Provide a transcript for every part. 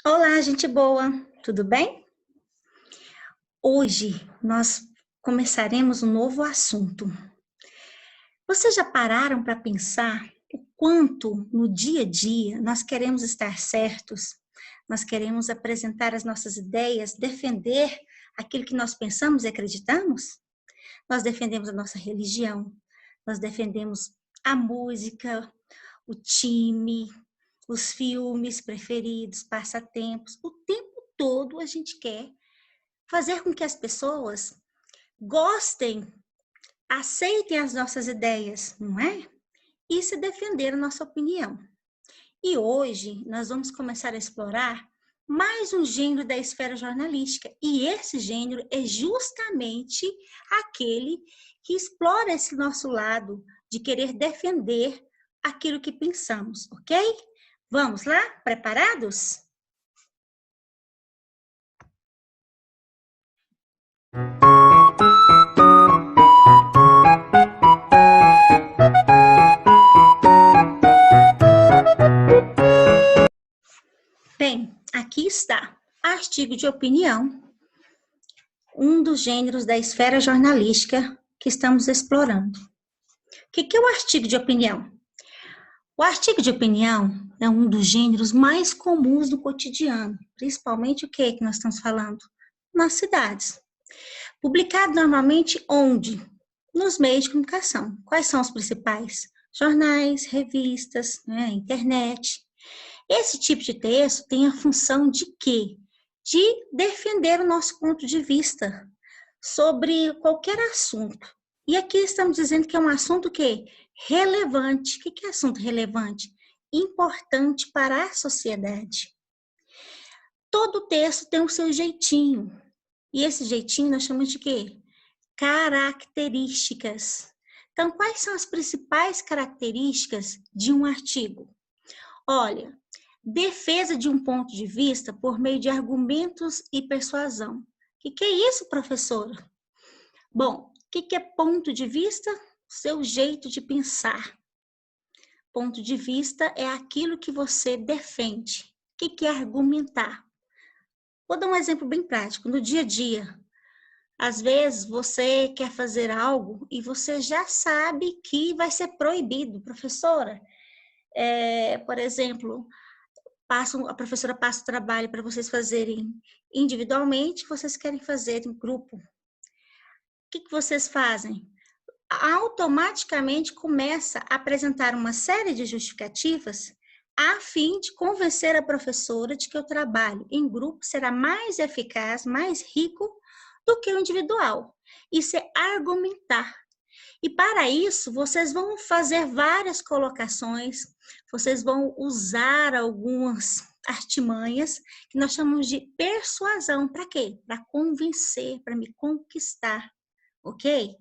Olá, gente boa, tudo bem? Hoje nós começaremos um novo assunto. Vocês já pararam para pensar o quanto no dia a dia nós queremos estar certos, nós queremos apresentar as nossas ideias, defender aquilo que nós pensamos e acreditamos? Nós defendemos a nossa religião, nós defendemos a música, o time, os filmes preferidos, passatempos, o tempo todo a gente quer fazer com que as pessoas gostem, aceitem as nossas ideias, não é? E se defender a nossa opinião. E hoje nós vamos começar a explorar mais um gênero da esfera jornalística. E esse gênero é justamente aquele que explora esse nosso lado de querer defender aquilo que pensamos, ok? Vamos lá? Preparados? Bem, aqui está. Artigo de opinião, um dos gêneros da esfera jornalística que estamos explorando. O que é o artigo de opinião? O artigo de opinião é um dos gêneros mais comuns do cotidiano, principalmente o que nós estamos falando? Nas cidades. Publicado normalmente onde? Nos meios de comunicação. Quais são os principais? Jornais, revistas, internet. Esse tipo de texto tem a função de quê? De defender o nosso ponto de vista sobre qualquer assunto. E aqui estamos dizendo que é um assunto que relevante. O que é assunto relevante? Importante para a sociedade. Todo texto tem o seu jeitinho. E esse jeitinho nós chamamos de quê? Características. Então, quais são as principais características de um artigo? Olha, defesa de um ponto de vista por meio de argumentos e persuasão. O que é isso, professora? Bom, o que é ponto de vista? Seu jeito de pensar. Ponto de vista é aquilo que você defende. O que é argumentar? Vou dar um exemplo bem prático. No dia a dia, às vezes você quer fazer algo e você já sabe que vai ser proibido. Professora, por exemplo, a professora passa o trabalho para vocês fazerem individualmente, vocês querem fazer em grupo. O que vocês fazem? Automaticamente começa a apresentar uma série de justificativas a fim de convencer a professora de que o trabalho em grupo será mais eficaz, mais rico do que o individual. Isso é argumentar. E para isso, vocês vão fazer várias colocações, vocês vão usar algumas artimanhas que nós chamamos de persuasão. Para quê? Para convencer, para me conquistar. Ok?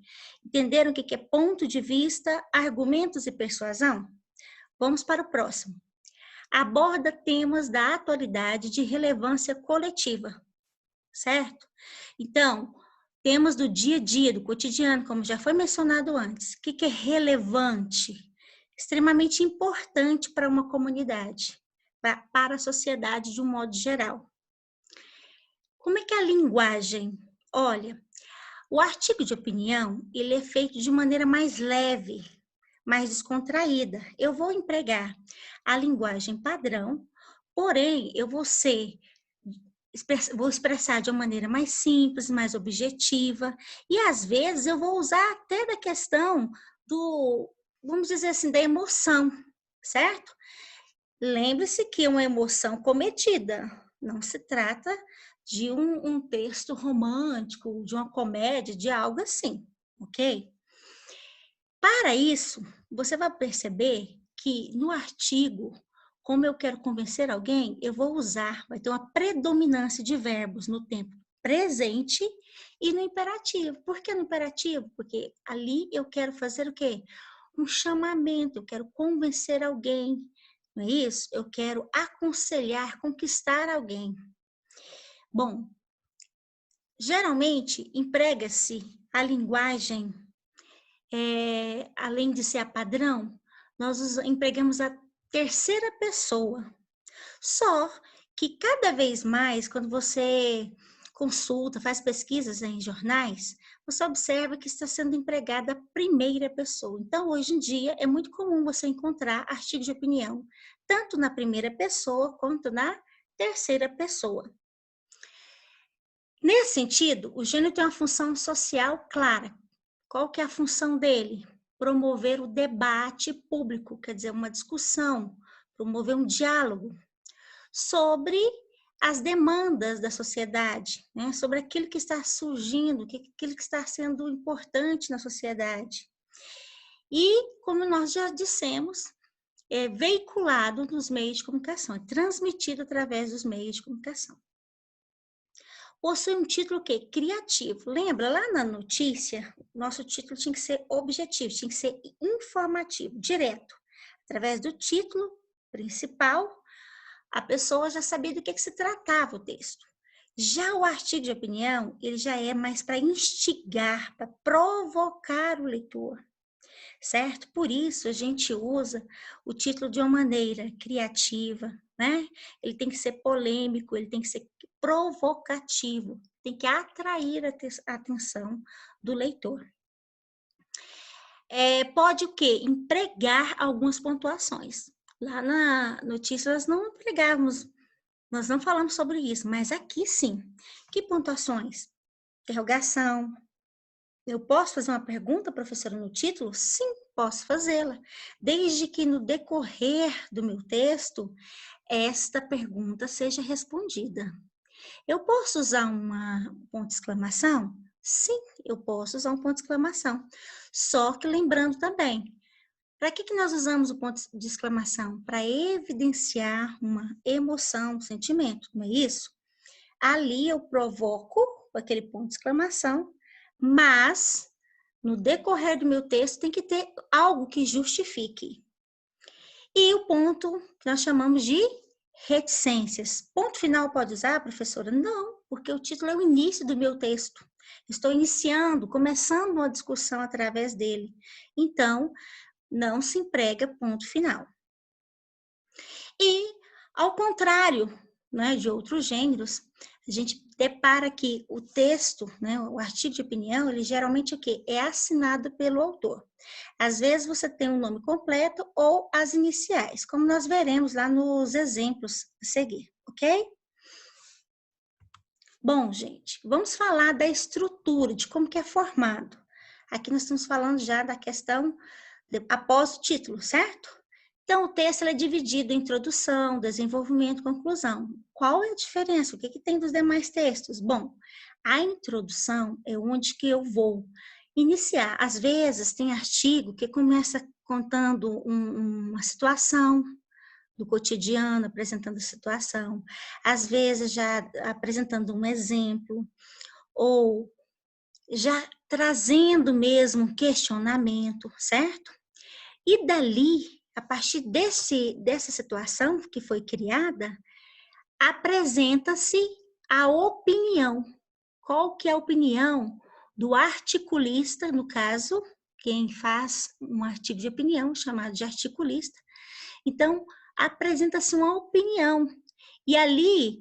Entenderam o que é ponto de vista, argumentos e persuasão? Vamos para o próximo. Aborda temas da atualidade de relevância coletiva, certo? Então, temas do dia a dia, do cotidiano, como já foi mencionado antes. O que é relevante? Extremamente importante para uma comunidade, para a sociedade de um modo geral. Como é que é a linguagem? Olha, o artigo de opinião, ele é feito de maneira mais leve, mais descontraída. Eu vou empregar a linguagem padrão, porém, eu vou expressar de uma maneira mais simples, mais objetiva, e às vezes eu vou usar até da questão vamos dizer assim, da emoção, certo? Lembre-se que uma emoção cometida, não se trata de um texto romântico, de uma comédia, de algo assim, ok? Para isso, você vai perceber que no artigo, como eu quero convencer alguém, eu vou usar, vai ter uma predominância de verbos no tempo presente e no imperativo. Por que no imperativo? Porque ali eu quero fazer o quê? Um chamamento, eu quero convencer alguém, não é isso? Eu quero aconselhar, conquistar alguém. Bom, geralmente emprega-se a linguagem, além de ser a padrão, nós empregamos a terceira pessoa. Só que cada vez mais, quando você consulta, faz pesquisas em jornais, você observa que está sendo empregada a primeira pessoa. Então, hoje em dia, é muito comum você encontrar artigos de opinião, tanto na primeira pessoa quanto na terceira pessoa. Nesse sentido, o gênero tem uma função social clara. Qual que é a função dele? Promover o debate público, quer dizer, uma discussão, promover um diálogo sobre as demandas da sociedade, né? Sobre aquilo que está surgindo, aquilo que está sendo importante na sociedade. E, como nós já dissemos, é veiculado nos meios de comunicação, é transmitido através dos meios de comunicação. Possui um título que criativo. Lembra, lá na notícia, nosso título tinha que ser objetivo, tinha que ser informativo, direto. Através do título principal, a pessoa já sabia do que se tratava o texto. Já o artigo de opinião, ele já é mais para instigar, para provocar o leitor, certo? Por isso, a gente usa o título de uma maneira criativa, né? Ele tem que ser polêmico, ele tem que ser provocativo, tem que atrair a atenção do leitor. Pode o quê? Empregar algumas pontuações. Lá na notícia nós não empregávamos, nós não falamos sobre isso, mas aqui sim. Que pontuações? Interrogação. Eu posso fazer uma pergunta, professora, no título? Sim, posso fazê-la. Desde que no decorrer do meu texto, esta pergunta seja respondida. Eu posso usar um ponto de exclamação? Sim, eu posso usar um ponto de exclamação. Só que lembrando também, para que nós usamos o ponto de exclamação? Para evidenciar uma emoção, um sentimento, não é isso? Ali eu provoco aquele ponto de exclamação, mas no decorrer do meu texto tem que ter algo que justifique. E o ponto que nós chamamos de reticências. Ponto final pode usar, professora? Não, porque o título é o início do meu texto. Estou iniciando, começando uma discussão através dele. Então, não se emprega ponto final. E, ao contrário, né, de outros gêneros, a gente depara que o texto, né, o artigo de opinião, ele geralmente é assinado pelo autor. Às vezes você tem um nome completo ou as iniciais, como nós veremos lá nos exemplos a seguir, ok? Bom, gente, vamos falar da estrutura, de como que é formado. Aqui nós estamos falando já da questão após o título, certo? Então, o texto é dividido em introdução, desenvolvimento, conclusão. Qual é a diferença? O que tem dos demais textos? Bom, a introdução é onde que eu vou iniciar. Às vezes, tem artigo que começa contando uma situação do cotidiano, apresentando a situação. Às vezes, já apresentando um exemplo, ou já trazendo mesmo um questionamento, certo? E dali, a partir dessa situação que foi criada, apresenta-se a opinião. Qual que é a opinião do articulista, no caso, quem faz um artigo de opinião, chamado de articulista. Então, apresenta-se uma opinião. E ali,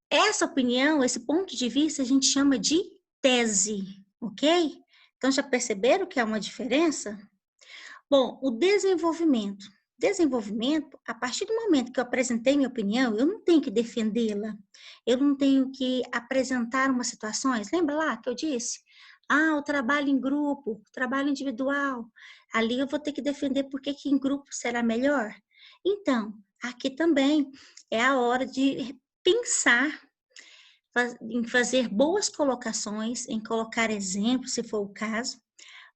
essa opinião, esse ponto de vista, a gente chama de tese, ok? Então, já perceberam que há uma diferença? Bom, o desenvolvimento. Desenvolvimento, a partir do momento que eu apresentei minha opinião, eu não tenho que defendê-la, eu não tenho que apresentar umas situações. Lembra lá que eu disse? O trabalho em grupo, o trabalho individual. Ali eu vou ter que defender porque que em grupo será melhor. Então, aqui também é a hora de pensar em fazer boas colocações, em colocar exemplos, se for o caso,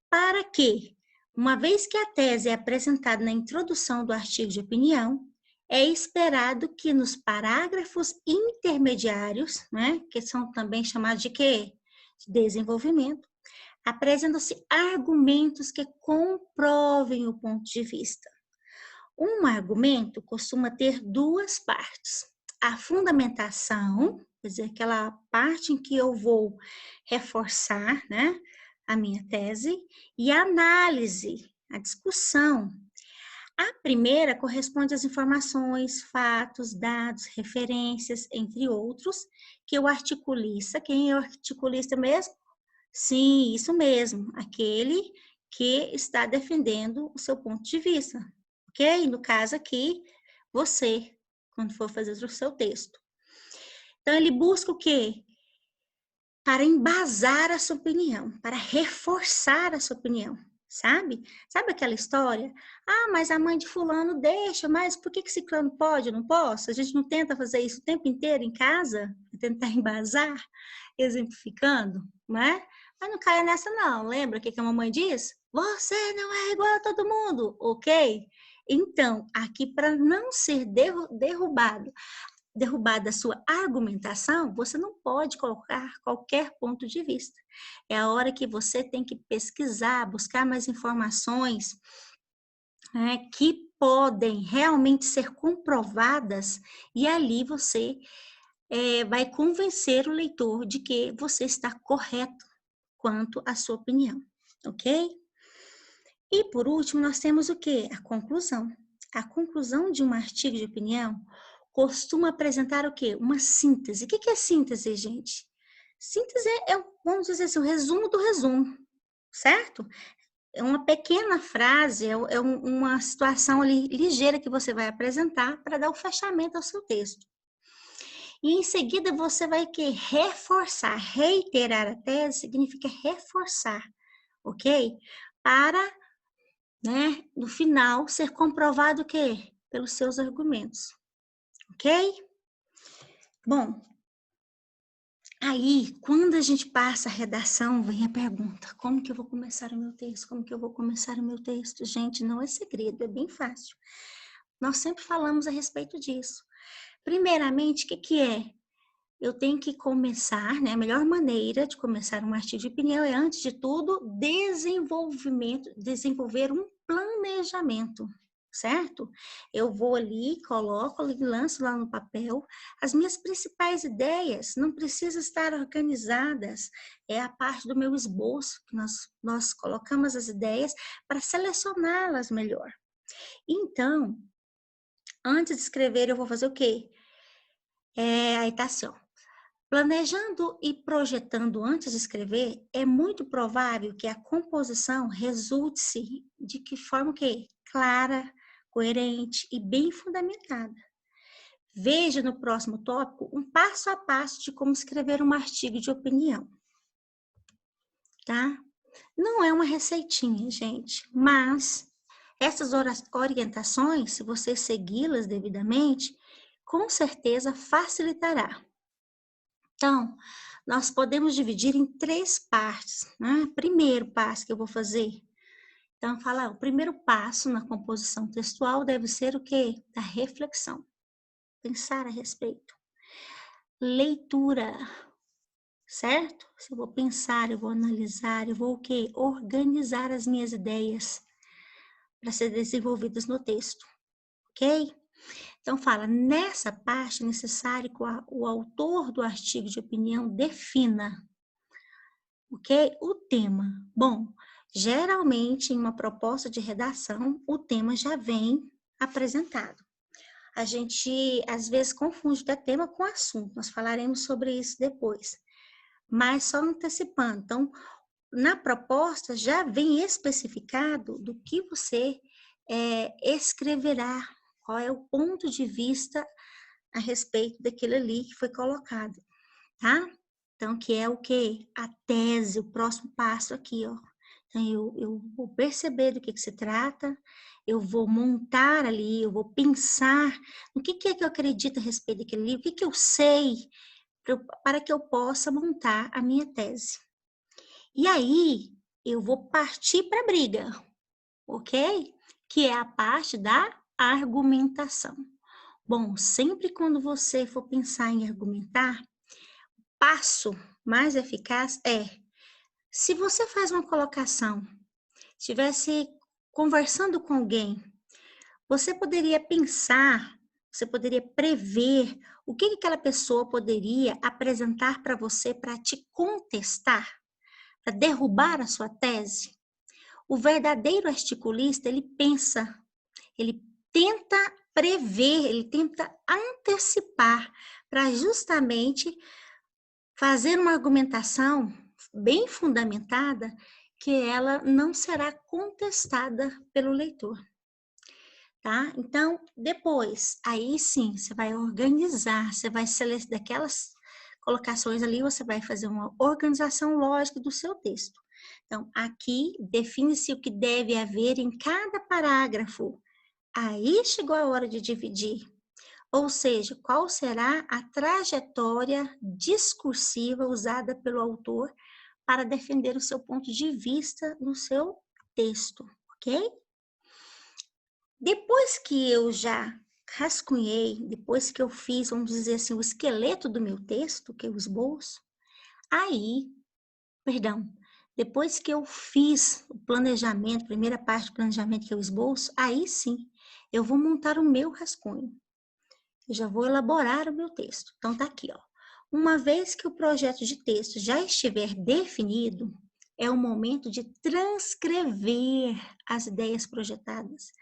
para que, uma vez que a tese é apresentada na introdução do artigo de opinião, é esperado que nos parágrafos intermediários, né, que são também chamados de quê? De desenvolvimento, apresentam-se argumentos que comprovem o ponto de vista. Um argumento costuma ter duas partes. A fundamentação, quer dizer, aquela parte em que eu vou reforçar, né, a minha tese, e a análise, a discussão. A primeira corresponde às informações, fatos, dados, referências, entre outros, que o articulista, quem é o articulista mesmo? Sim, isso mesmo, aquele que está defendendo o seu ponto de vista, ok? No caso aqui, você, quando for fazer o seu texto. Então, ele busca o quê? Para embasar a sua opinião, para reforçar a sua opinião, sabe? Sabe aquela história? Ah, mas a mãe de fulano deixa, mas por que ciclano pode, eu não posso? A gente não tenta fazer isso o tempo inteiro em casa? Tentar embasar, exemplificando, não é? Mas não caia nessa não, lembra o que a mamãe diz? Você não é igual a todo mundo, ok? Então, aqui para não ser derrubada a sua argumentação, você não pode colocar qualquer ponto de vista. É a hora que você tem que pesquisar, buscar mais informações, né, que podem realmente ser comprovadas, e ali você vai convencer o leitor de que você está correto quanto à sua opinião, ok? E por último, nós temos o quê? A conclusão. A conclusão de um artigo de opinião costuma apresentar o quê? Uma síntese. O que é síntese, gente? Síntese vamos dizer assim, o resumo do resumo, certo? É uma pequena frase, uma situação ali ligeira que você vai apresentar para dar o fechamento ao seu texto. E em seguida você vai reforçar, reiterar a tese significa reforçar, ok? Para, né, no final ser comprovado o quê? Pelos seus argumentos, ok? Bom, aí, quando a gente passa a redação, vem a pergunta: como que eu vou começar o meu texto? Como que eu vou começar o meu texto? Gente, não é segredo, é bem fácil. Nós sempre falamos a respeito disso. Primeiramente, o que é? Eu tenho que começar, né? A melhor maneira de começar um artigo de opinião é, antes de tudo, desenvolver um planejamento, certo? Eu vou ali, coloco ali, lanço lá no papel as minhas principais ideias, não precisa estar organizadas, é a parte do meu esboço, que nós colocamos as ideias para selecioná-las melhor. Então, antes de escrever, eu vou fazer o quê? Aí tá assim, ó. Planejando e projetando antes de escrever, é muito provável que a composição resulte de que forma que clara, coerente e bem fundamentada. Veja no próximo tópico um passo a passo de como escrever um artigo de opinião, tá? Não é uma receitinha, gente, mas essas orientações, se você segui-las devidamente, com certeza facilitará. Então, nós podemos dividir em 3 partes, né? Primeiro passo que eu vou fazer. Então, o primeiro passo na composição textual deve ser o quê? Da reflexão. Pensar a respeito. Leitura, certo? Se eu vou pensar, eu vou analisar, eu vou o quê? Organizar as minhas ideias para ser desenvolvidas no texto, ok? Então, nessa parte é necessário que o autor do artigo de opinião defina, ok? O tema. Bom, geralmente em uma proposta de redação, o tema já vem apresentado. A gente, às vezes, confunde o tema com assunto. Nós falaremos sobre isso depois. Mas só antecipando. Então, na proposta já vem especificado do que você escreverá, qual é o ponto de vista a respeito daquilo ali que foi colocado, tá? Então, que é o quê? A tese, o próximo passo aqui, ó. Então, eu vou perceber do que se trata, eu vou montar ali, eu vou pensar no que é que eu acredito a respeito daquele livro, o que eu sei, para que eu possa montar a minha tese. E aí, eu vou partir para a briga, ok? Que é a parte da argumentação. Bom, sempre quando você for pensar em argumentar, passo mais eficaz se você faz uma colocação, estivesse conversando com alguém, você poderia pensar, você poderia prever o que aquela pessoa poderia apresentar para você para te contestar, para derrubar a sua tese. O verdadeiro articulista, ele pensa, Ele tenta prever, ele tenta antecipar para justamente fazer uma argumentação bem fundamentada que ela não será contestada pelo leitor, tá? Então, depois, aí sim, você vai organizar, você vai selecionar daquelas colocações ali, você vai fazer uma organização lógica do seu texto. Então, aqui define-se o que deve haver em cada parágrafo. Aí chegou a hora de dividir. Ou seja, qual será a trajetória discursiva usada pelo autor para defender o seu ponto de vista no seu texto, ok? Depois que eu já rascunhei, depois que eu fiz, vamos dizer assim, o esqueleto do meu texto, que é o esboço, depois que eu fiz o planejamento, primeira parte do planejamento, que é o esboço, aí sim, eu vou montar o meu rascunho. Eu já vou elaborar o meu texto. Então, tá aqui, ó. Uma vez que o projeto de texto já estiver definido, é o momento de transcrever as ideias projetadas.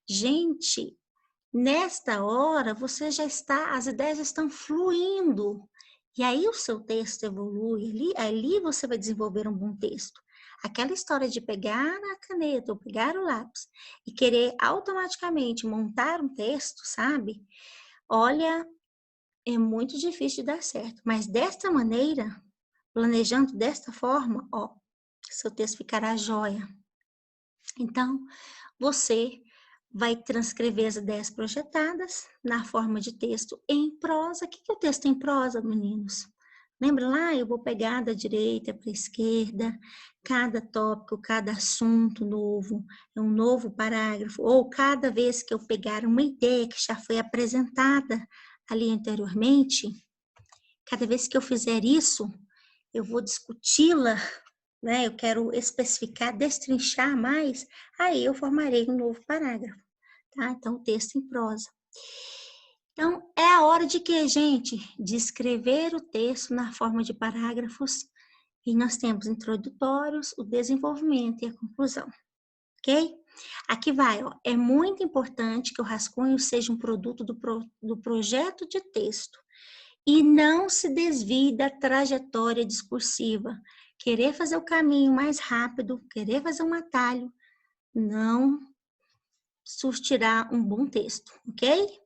Gente, nesta hora, você já está, as ideias já estão fluindo. E aí o seu texto evolui, ali você vai desenvolver um bom texto. Aquela história de pegar a caneta ou pegar o lápis e querer automaticamente montar um texto, sabe? Olha, é muito difícil de dar certo, mas desta maneira, planejando desta forma, ó, seu texto ficará jóia. Então, você vai transcrever as ideias projetadas na forma de texto em prosa. O que é o texto em prosa, meninos? Lembra lá? Eu vou pegar da direita para a esquerda, cada tópico, cada assunto novo, é um novo parágrafo, ou cada vez que eu pegar uma ideia que já foi apresentada ali anteriormente, cada vez que eu fizer isso, eu vou discuti-la, né? Eu quero especificar, destrinchar mais, aí eu formarei um novo parágrafo, tá? Então, texto em prosa. Então, é a hora de quê, gente? De escrever o texto na forma de parágrafos, e nós temos introdutórios, o desenvolvimento e a conclusão, ok? Aqui vai, ó. É muito importante que o rascunho seja um produto do projeto de texto e não se desvie da trajetória discursiva. Querer fazer o caminho mais rápido, querer fazer um atalho, não surtirá um bom texto, ok?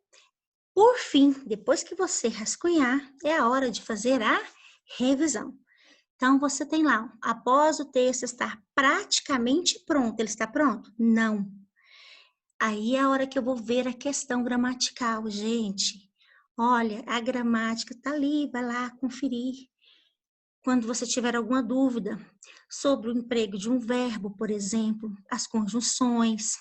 Por fim, depois que você rascunhar, é a hora de fazer a revisão. Então, você tem lá, após o texto estar praticamente pronto, ele está pronto? Não. Aí é a hora que eu vou ver a questão gramatical, gente. Olha, a gramática está ali, vai lá conferir. Quando você tiver alguma dúvida sobre o emprego de um verbo, por exemplo, as conjunções,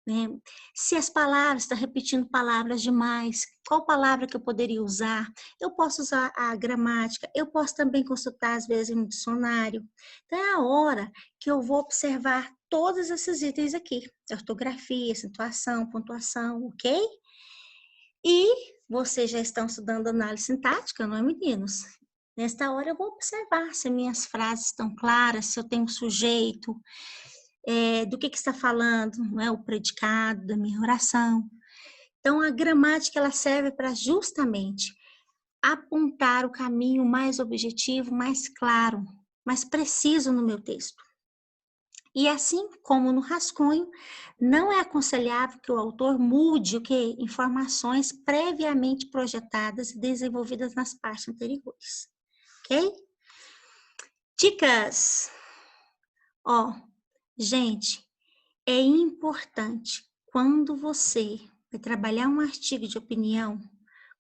né? Se as palavras, está repetindo palavras demais, qual palavra que eu poderia usar? Eu posso usar a gramática, eu posso também consultar, às vezes, no dicionário. Então, é a hora que eu vou observar todos esses itens aqui. Ortografia, acentuação, pontuação, ok? E vocês já estão estudando análise sintática, não é, meninos? Nesta hora eu vou observar se minhas frases estão claras, se eu tenho sujeito, do que está falando, não é? O predicado da minha oração. Então, a gramática ela serve para justamente apontar o caminho mais objetivo, mais claro, mais preciso no meu texto. E assim como no rascunho, não é aconselhável que o autor mude o que? Informações previamente projetadas e desenvolvidas nas partes anteriores. Ok? Dicas! Ó, gente, é importante quando você vai trabalhar um artigo de opinião,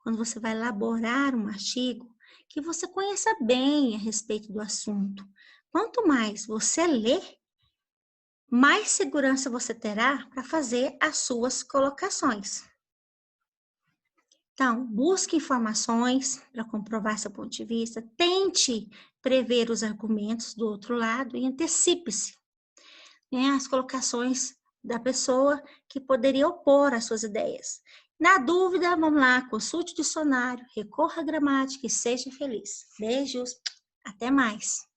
quando você vai elaborar um artigo, que você conheça bem a respeito do assunto. Quanto mais você lê, mais segurança você terá para fazer as suas colocações. Então, busque informações para comprovar seu ponto de vista, tente prever os argumentos do outro lado e antecipe-se, né, as colocações da pessoa que poderia opor às suas ideias. Na dúvida, vamos lá, consulte o dicionário, recorra à gramática e seja feliz. Beijos, até mais!